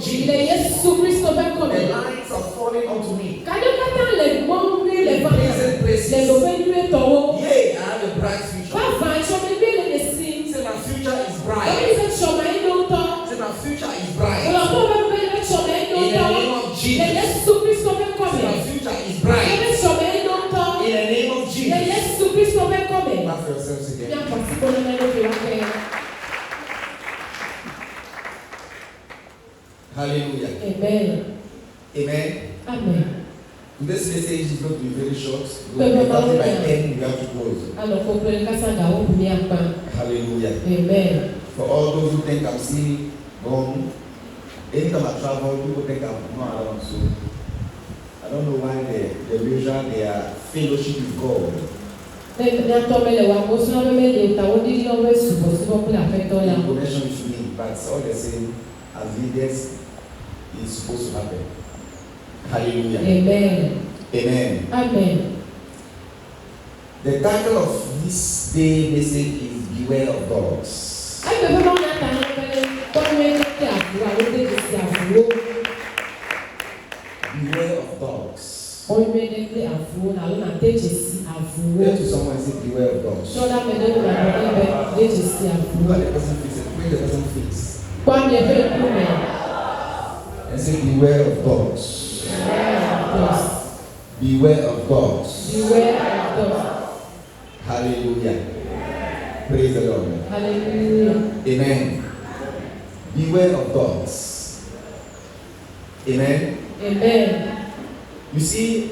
Jesus, Le Yesu Kristo bɛ the kɔmɛ. lines are falling onto me. Kaɖe katã le mɔnue le va. Pleasant Le places. loƒe nyuie tɔwo. Yea, I have a bright future. Vava tsɔmegbe le ne si. Say my future is Ɔmi bright. sɛ tsɔmɔ yi ɖo ŋutɔ. Say my future is bright. Ɔlɔpɔ bɛ bɛ le tsɔmɔ yi ɖo In the ŋutɔ. name of Le Jesus. Yesu Kristo bɛ Say kɔmɛ. my future is Ɔmi bright. tsɔmɔ yi ɖo ŋutɔ. In the name of Le Jesus. Yesu Kristo bɛ kɔmɛ. Clap for yourselves again. Miakɔ si kɔnɔ na ɖo fi wa kɛ. Hallelujah. Amen. Amen. Amen. This message is going to be very short. Because by 10 we have to close. Alors, pour le cas, ça doit vous bien pas. Hallelujah. Amen. For all those who think I'm still gone, anytime I travel, people think I'm not around. So I don't know why the usual their fellowship with God. Le connection with me, but all the same, as leaders, it's supposed to happen. Hallelujah. Amen. Amen. Amen. The title of this day message is Beware of Dogs. Beware of dogs. Tell to someone and say, beware of dogs. Look at the person's face and bring the person's face. And say, beware of dogs. Beware of dogs. Hallelujah. Praise the Lord. Hallelujah. Amen. Beware of dogs. Amen. Amen. You see,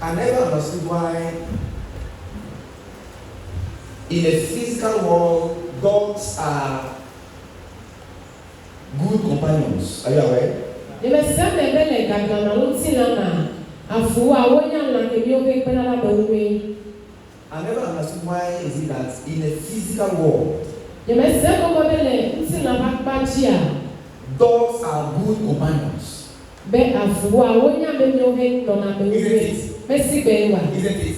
I never understood why in a physical world, dogs are good companions. Are you aware? I never understood why is it that in a physical world, dogs are good companions. Isn't it?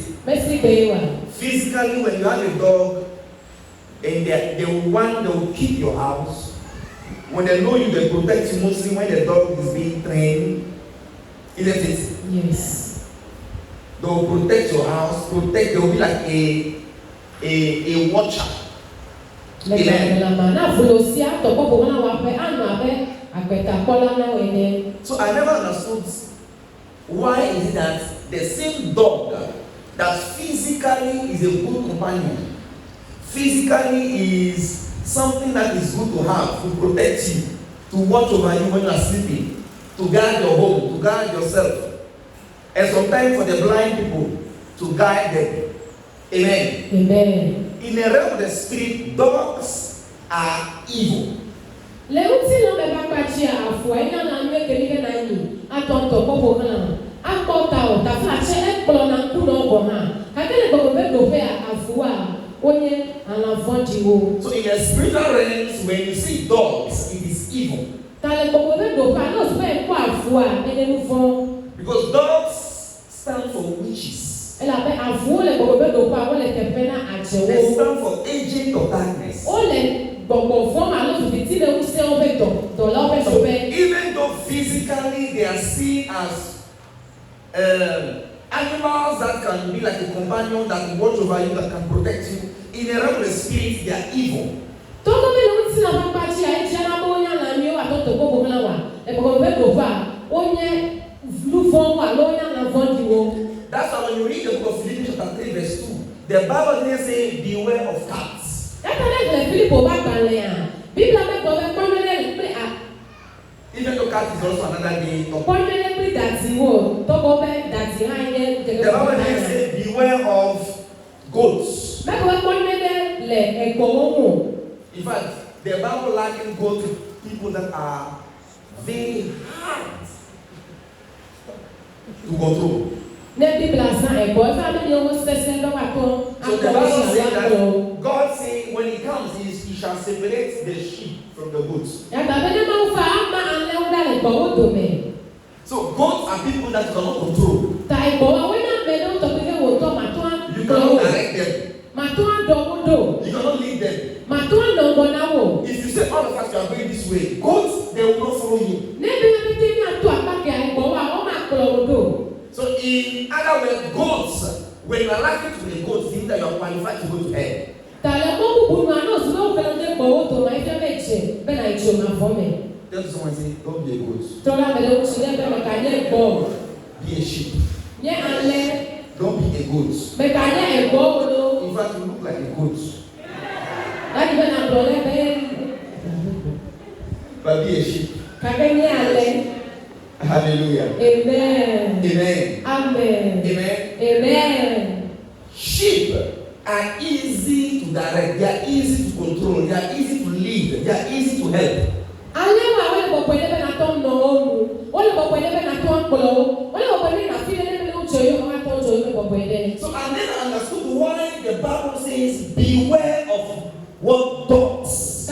Physically, when you have a dog and they will keep your house, when they know you, they protect you mostly when the dog is being trained. Isn't it? Yes. They will protect your house, they will be like a watcher. Amen. So I never understood why is it that the same dog that physically is a good companion, physically is something that is good to have, to protect you, to watch over you when you are sleeping, to guard your home, to guard yourself, and sometimes for the blind people to guide them. Amen. Amen. In the realm of the spirit, dogs are evil. So in the spiritual realms, when you see dogs, it is evil. Because dogs stand for witches. They stand for agent of darkness. So even though physically they are seen as animals that can be like a companion that can watch over you, that can protect you, in the realm of the spirit, they are evil. That's why when you read the book of Philippians chapter 3 verse 2, the Bible didn't say beware of cats. Even though cat is also another day topic. The Bible didn't say beware of goats. In fact, the Bible likened goats to people that are very hard to control. So the Bible says that God says when He comes, He shall separate the sheep from the goats. So goats are people that you cannot control. You cannot direct them. You cannot lead them. If you say all of us you are going this way, goats, they will not follow you. So in other words, goats, when you are likely to be a goat, means that you are qualified to go to hell. Tell someone, say, don't be a goat. Be a sheep. Don't be a goat. In fact, you look like a goat. But be a sheep. Hallelujah. Amen. Amen. Amen. Amen. Amen. Sheep are easy to direct. They are easy to control. They are easy to lead. They are easy to help. So I never understood why the Bible says, beware of what dogs.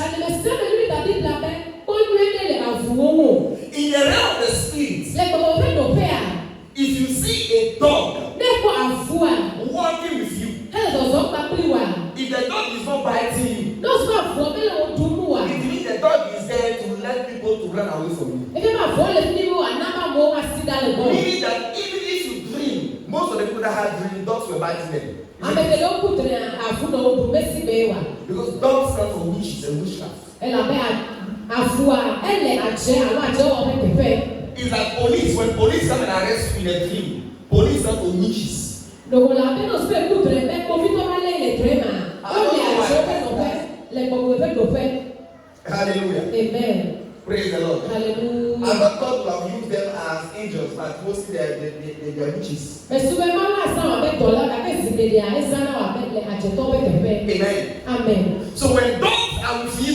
In the realm of the spirit, if you see a dog walking with you, if the dog is not biting you, it means the dog is there to let people to run away from you. Meaning that even if you dream, most of the people that had dreams, dogs were biting them. Because dogs stand for witches and witchcraft. It's like police. When police come and arrest you in a dream, police stand for witches. Hallelujah. Amen. Praise the Lord. Hallelujah. And the God will have used them as angels, but mostly they are witches. Amen. Amen. So when dogs are with you,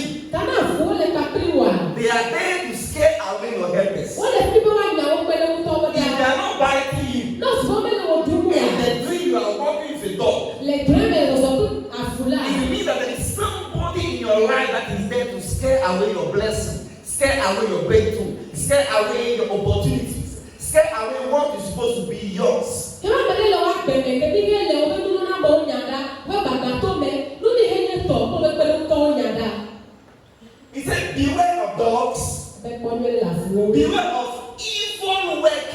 they are there to scare away your helpers. If they are not biting you, in the dream you are walking with a dog, it means that there is somebody in your life that is there to scare away your blessing, scare away your breakthrough, scare away your opportunities, scare away what is supposed to be yours. He said, beware of dogs, beware of evil workers.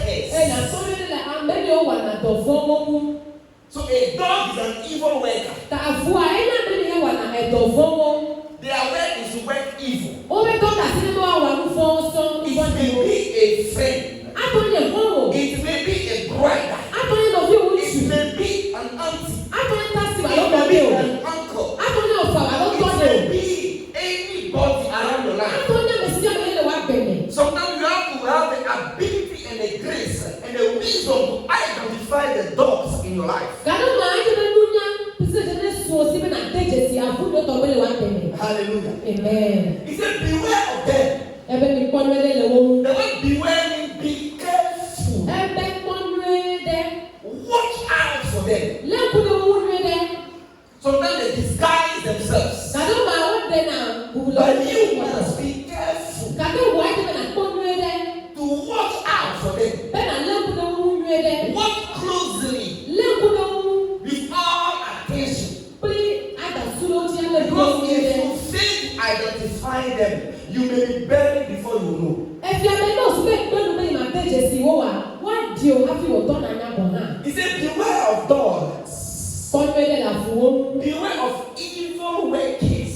So a dog is an evil worker. Their work is to work evil. It may be a friend. It may be a brother. It may be an auntie. It may be an uncle. It may be anybody around your life. Sometimes you have to have the ability and the grace and the wisdom to identify the dogs in your life. Hallelujah. Amen. He said, beware of them. The word beware means be careful. Watch out for them. Sometimes they disguise themselves. But you must be careful to watch out for them. Watch closely with all attention. Because if you fail to identify them, you may be buried before you know. He said, beware of dogs. Beware of evil workers.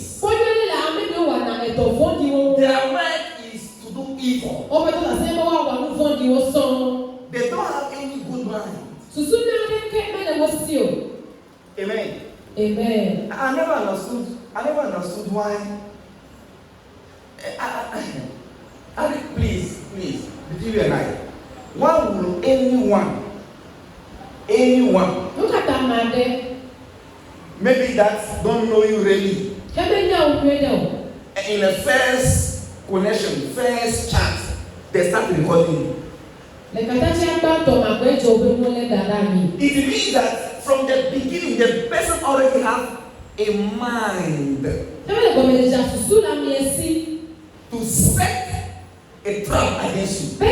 Their work is to do evil. They don't have any good mind. Amen. Amen. I never understood why. Please, between you and I, why will anyone, maybe that don't know you really, in the first connection, first chat, they start recording you. It means that from the beginning, the person already has a mind to set a trap against you.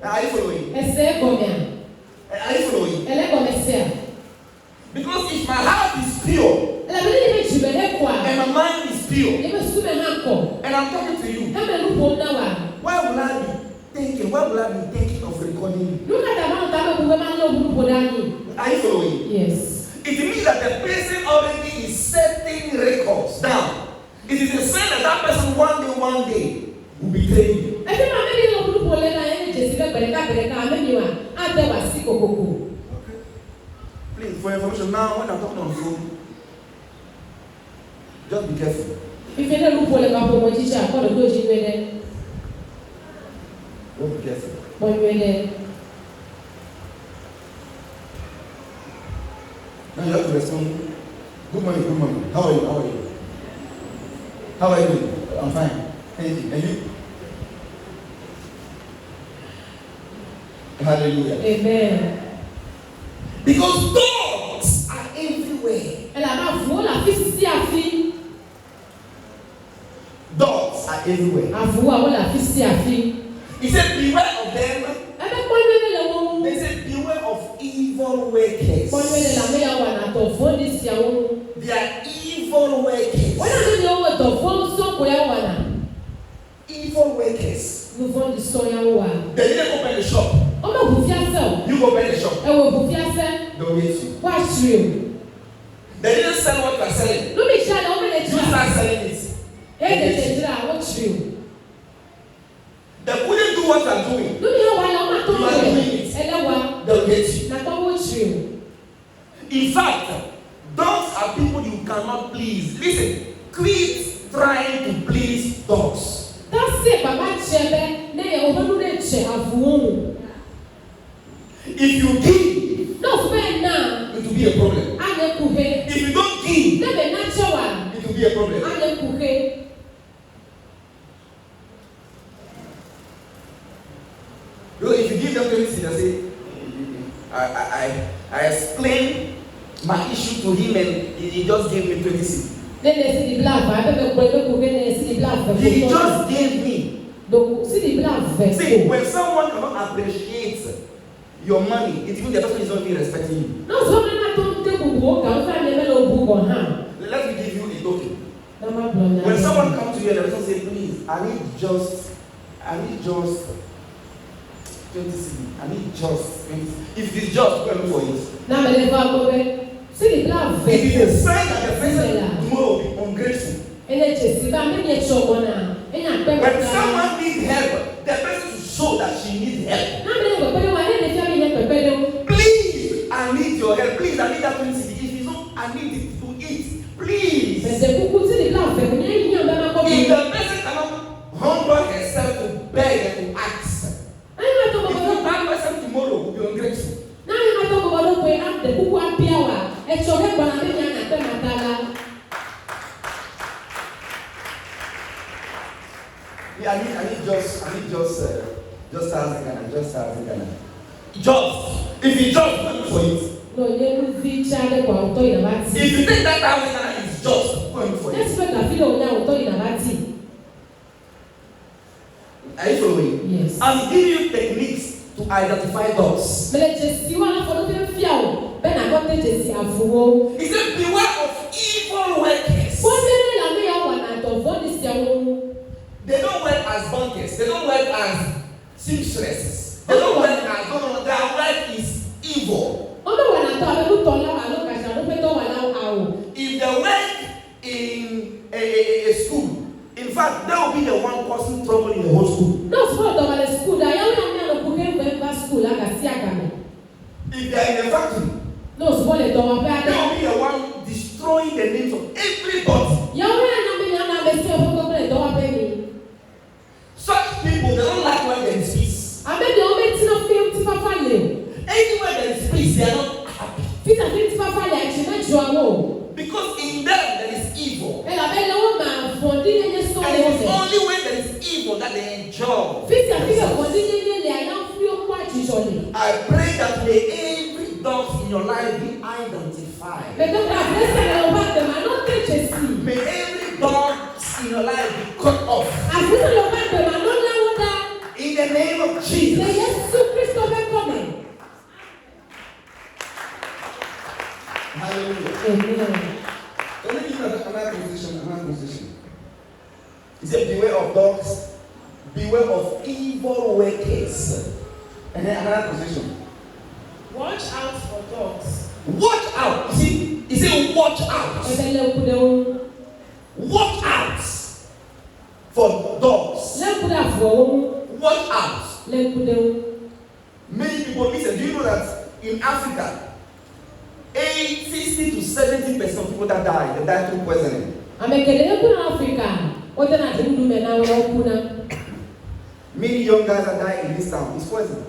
Are you following? Are you following? Because if my heart is pure and my mind is pure I'm talking to you. Eme lupo na wa. Why will I be thinking? Why will I be thinking of recording you? Luka tama utama buwe manlo lupo dani. Are you following? Yes. It means that the person already is setting records down. It is a sign that that person one day will betray you. Ebe ma meni lo lupo le na ene jesi be bereka ameni wa ade wa si kokoko. Please, for information now, when I'm talking on the phone, just be careful. If you don't look for a teacher, I call the coach in there. Don't be careful. When you're there. Now you have to respond. Good morning. How are you? How are you doing? I'm fine. Thank you. And you? Hallelujah. Amen. Because dogs are everywhere. Elle a ma voix, la fille si a fille. Dogs are everywhere. A voix, la fille si a fille. He said, beware of them. They said, beware of evil workers. They are evil workers. Evil workers. They didn't open the shop. You go open the shop. They'll hate you. What's real? They didn't sell what you are selling. You start selling it. What's real? They couldn't do what you are doing. You are doing it. They'll hate you. In fact, dogs are people you cannot please. Listen, quit trying to please dogs. If you give, it will be a problem. If you don't give, it will be a problem. You know, if you give them 20 cedis, I say, I explained my issue to him and he just gave me 20 cedis. He just gave me. See, when someone cannot appreciate your money, it means the person is not even respecting you. Let me give you a token. When someone comes to you and the person says, please, I need just 20 cedis. I need just 20 cedis. If it is just, go and look for it. It is a sign that the person tomorrow will be ungrateful. When someone needs help, the person should show that she needs help. Please, I need your help. Please, I need that 20 cedis. If it's not, I need it to eat. Please. If the person cannot humble herself to beg and to ask, if you that person tomorrow will be ungrateful. Yeah, I need just 1,000 Ghana. Just. If you just go for it. If you think that 1,000 Ghana is just, go for it. Are you following? Yes. I'm giving you techniques to identify dogs. He said, beware of evil workers. They don't work as bankers. They don't work as seamstresses. They don't work as no. Their work is evil. If they work in a school, in fact, they will be the one causing trouble in the whole school. If they are in a factory, they will be the one destroying the names of everybody. Such people, they don't like when there is peace. Anywhere there is peace, they are not happy. Because in them there is evil. And it is only when there is evil that they enjoy. I pray that may every dog in your life be identified. May every dog in your life be cut off. In the name of Jesus. Hallelujah. Amen. Let me give you another conversation. He said, beware of dogs, beware of evil workers. And then another position. Watch out for dogs. Watch out. You see, watch out. Watch out for dogs. Watch out. Many people listen. Do you know that in Africa, 60 to 70% of people that die, they die through poisoning. Many young guys that die in this town, it's poison.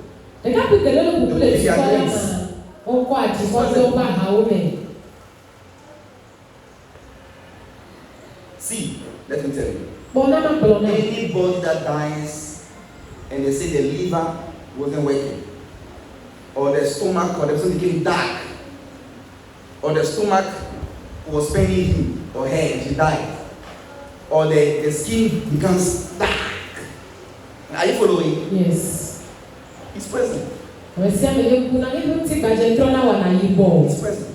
See, let me tell you. Anybody that dies and they say the liver wasn't working, or the stomach or the person became dark, or the stomach was paining him or her and she died, or the skin becomes dark. Are you following? Yes. It's present. It's present.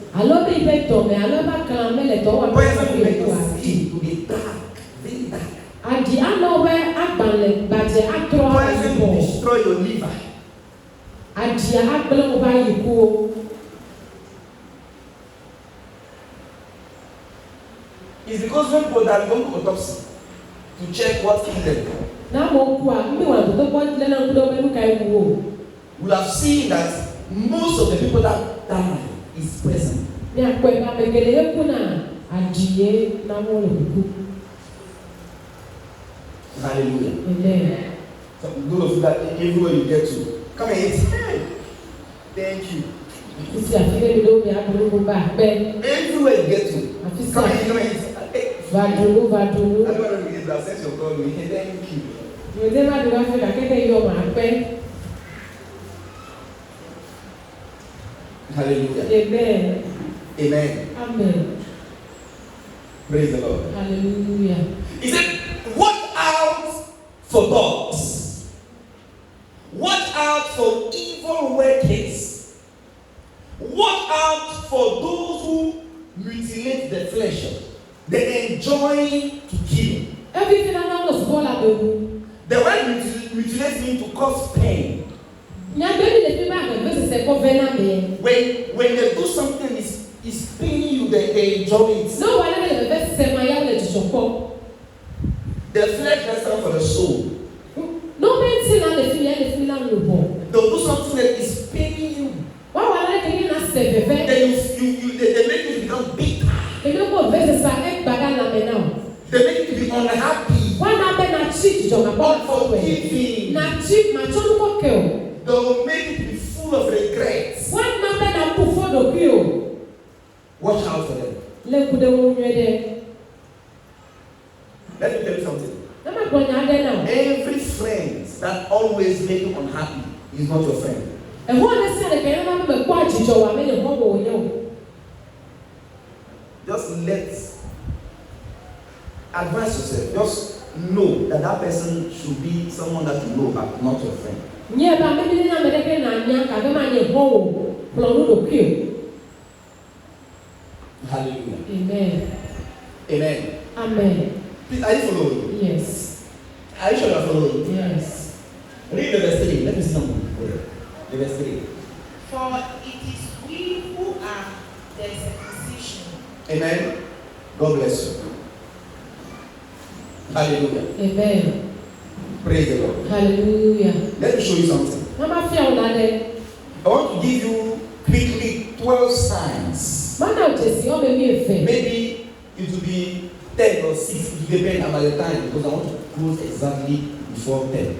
Poison will make your skin to be dark, very dark. Poison will destroy your liver. It's because when people that go to autopsy to check what killed them, we have seen that most of the people that die is present. Hallelujah. Amen. So those of you that everywhere you get to, come and eat. Hey, thank you. Everywhere you get to, come and eat. Hey. I don't want to get that sense of God. Thank you. Hallelujah. Amen. Amen. Amen. Praise the Lord. Hallelujah. He said, watch out for dogs. Watch out for evil workers. Watch out for those who mutilate the flesh. They enjoy to kill. Everything I know is all about. The word mutilate means to cause pain. When they do something is paining you, they enjoy it. The flesh does stand for the soul. They'll do something that is paining you. Then they make you become bitter. They make you be unhappy. Unforgiving. They'll make you be full of regrets. Watch out for them. Let me tell you something. Every friend that always makes you unhappy is not your friend. Just advise yourself. Just know that person should be someone that you know, but not your friend. Hallelujah. Amen. Amen. Amen. Please, are you following? Yes. Are you sure you are following? Yes. Read the verse 3. Let me see something. The verse 3. For it is we who are the circumcision. Amen. God bless you. Hallelujah. Amen. Praise the Lord. Hallelujah. Let me show you something. I want to give you quickly 12 signs. Maybe it will be 10 or 6. It will depend on the time because I want to close exactly before 10.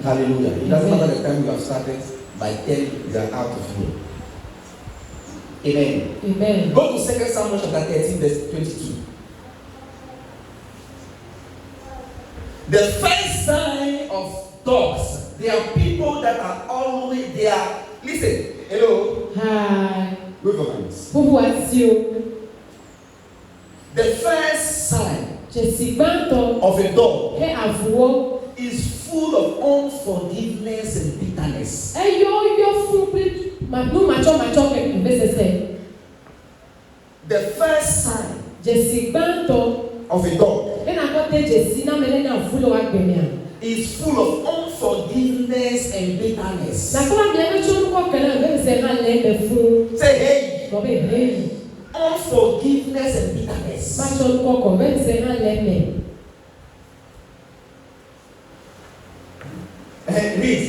Hallelujah. It doesn't matter the time you have started. By 10, you are out of here. Amen. Amen. Go to 2 Samuel chapter 13, verse 22. The first sign of dogs, there are people that are always there. Listen, hello. Hi. Wave your hands. The first sign of a dog is full of unforgiveness and bitterness. The first sign of a dog is full of unforgiveness and bitterness. Say hey. Unforgiveness and bitterness. Read.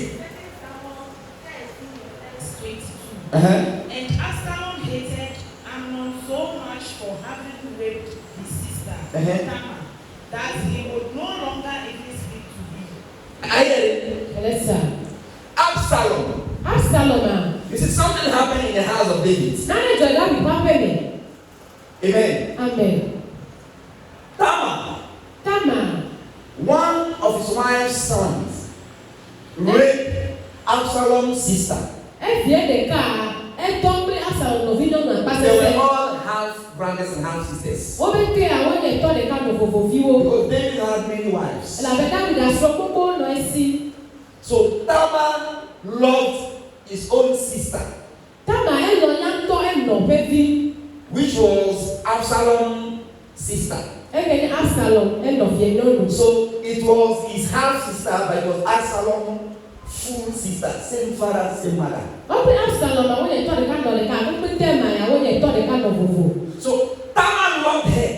And Absalom hated Amnon so much for having raped his sister Tamar that he would no longer even speak to him. I hear it. Yes, sir. Absalom. You see, something happened in the house of David. Amen. Tamar, one of his wife's sons, raped Absalom's sister. They were all half brothers and half sisters. Because David had many wives. So Tamar loved his own sister, which was Absalom's sister. So it was his half sister, but it was Absalom's full sister, same father, same mother. So Tamar loved her,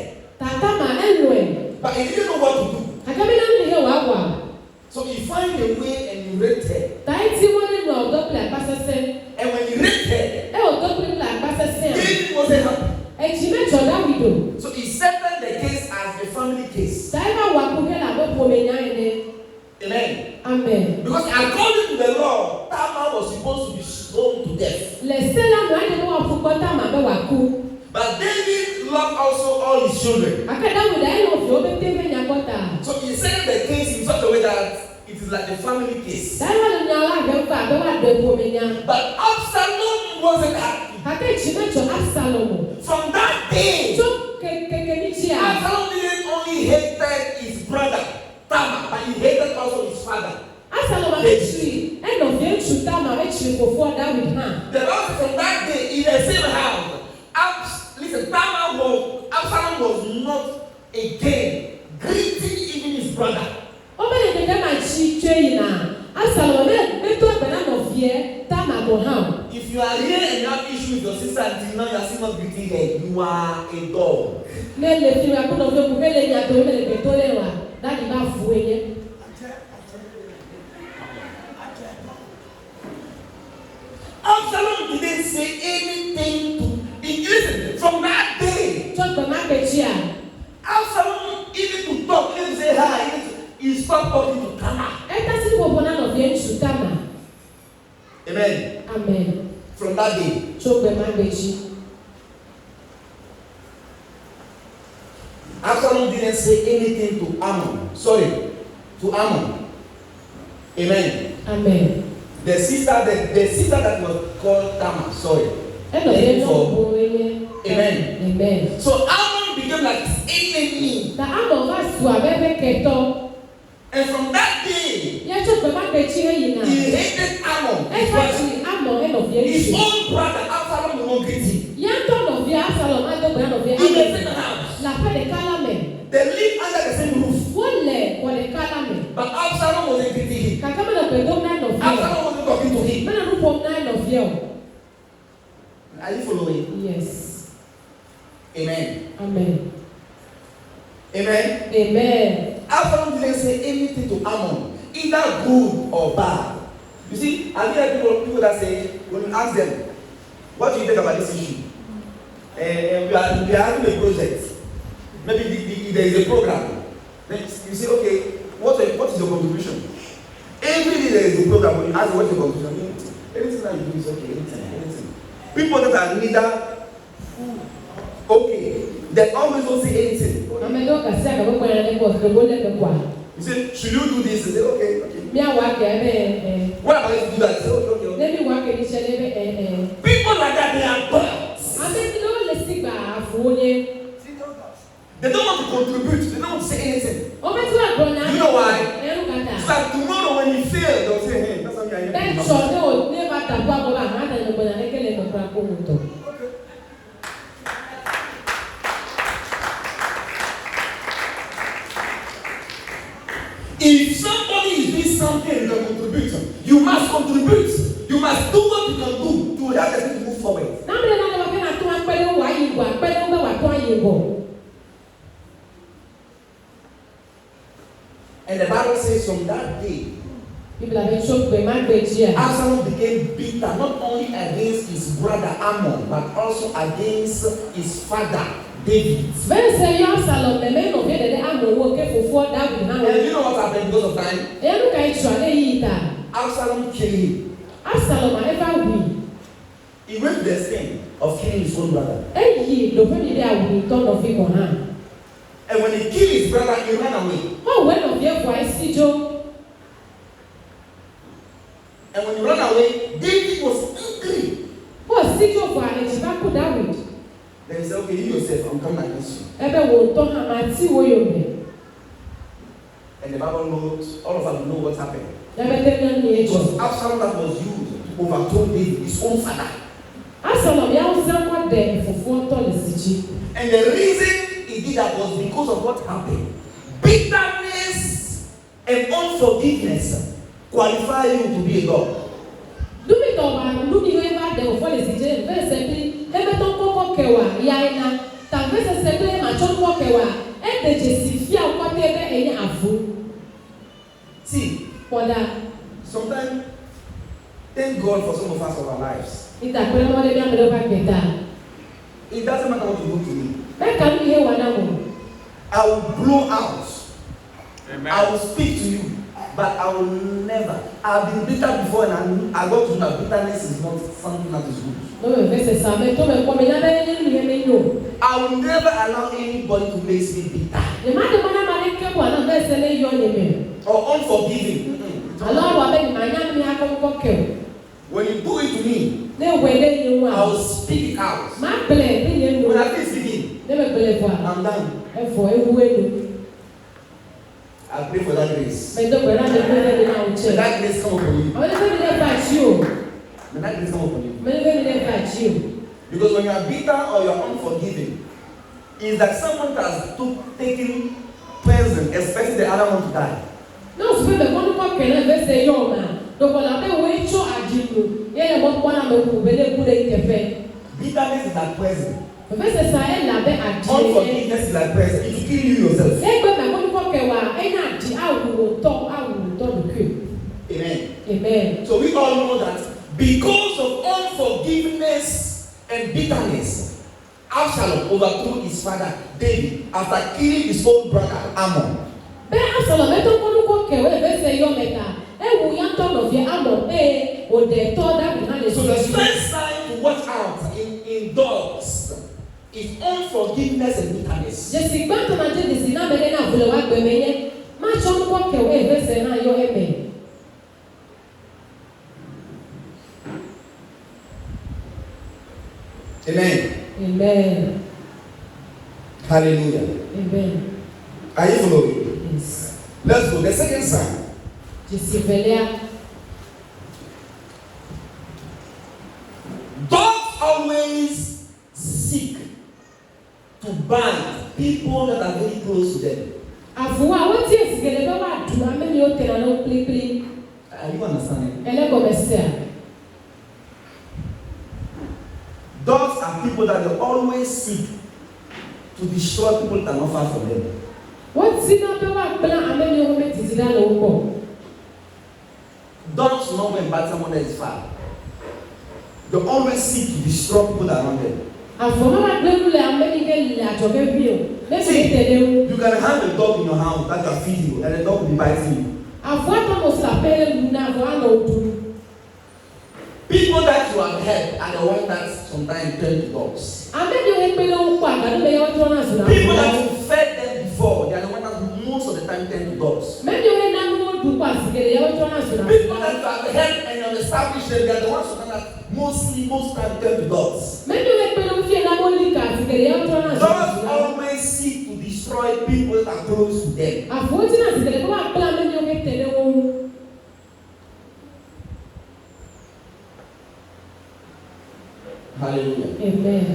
but he didn't know what to do. So he found a way and he raped her. And when he raped her, David wasn't happy. So he settled the case as a family case. Amen. Because according to the law, Tamar was supposed to be stoned to death. But David loved also all his children. So he settled the case in such a way that it is like a family case. But Absalom wasn't happy. From that day, Absalom didn't only hate his brother Tamar, but he hated also his father. The Lord from that day in the same house. Absalom was not again greeting even his brother. If you are here and you have issue with your sister until now you are still not greeting her, you are a dog. Absalom didn't say anything to listen. From that day, Absalom even to talk, even to say hi, he stopped talking to Tamar. Amen. From that day, Absalom didn't say anything to Ammon. To Ammon. Amen. The sister that was called Tamar. Amen. So Ammon became like his enemy. And from that day, he hated Ammon. His own brother Absalom will not greet him. In the same house. They live under the same roof. But Absalom wasn't greeting him. Absalom wasn't talking to him. Are you following? Yes. Amen. Absalom didn't say anything to Ammon, either good or bad. You see, I hear people that say, when you ask them, what do you think about this issue? We are having a project. Maybe there is a program. Then you say, okay, what is your contribution? Every day there is a program. When you ask what's your contribution, anything that you do is okay. Anything. People that are neither okay, they always don't say anything. You say, should you do this? They say, okay. What about if you do that? Say, okay. People like that, they are birds. They don't want to contribute. They don't want to say anything. You know why? It's like tomorrow when you fail, they'll say, hey, that's how you are. If somebody is doing something and you can contribute, you must contribute. You must do what you can do to help the people move forward. And the Bible says from that day, Absalom became bitter not only against his brother Ammon, but also against his father David. And you know what happened because of time? Absalom killed him. He went to the extent of killing his own brother. And when he killed his brother, he ran away. And when he ran away, David was angry. Then he said, okay, you yourself, I'm coming against you. And the Bible knows, all of us know what happened. It was Absalom that was used to overthrow David, his own father. And the reason he did that was because of what happened. Bitterness and unforgiveness qualify you to be a dog. See, sometimes thank God for some of us of our lives. It doesn't matter what you do to me. I will blow out. Amen. I will speak to you, but I will never. I've been bitter before, and I got to know that bitterness is not something that is good. I will never allow anybody to make me bitter or unforgiving. When you do it to me, I will speak it out. When I finish speaking, I'm done. I pray for that grace. May that grace come upon you. May that grace come upon you. Because when you are bitter or you are unforgiving, it's like someone has taken poison, expecting the other one to die. Bitterness is like poison. Unforgiveness is like poison. It will kill you yourself. Amen. Amen. So we all know that because of unforgiveness and bitterness, Absalom overthrew his father David after killing his own brother Ammon. So the first sign to watch out in dogs is unforgiveness and bitterness. Amen. Amen. Hallelujah. Amen. Are you following? Yes. Let's go. The second sign. Dogs always seek to bind people that are very close to them. Are you understanding? Dogs are people that they always seek to destroy people that are not far from them. Dogs know when bad someone is far. They always seek to destroy people that are around them. See, you can have a dog in your house that can feed you, and the dog will be biting you. People that you have helped are the ones that sometimes turn to dogs. People that you fed them before, they are the ones that most of the time turn to dogs. People that you have helped and you have established them, they are the ones that most time turn to dogs. Dogs always seek to destroy people that are close to them. Hallelujah. Amen.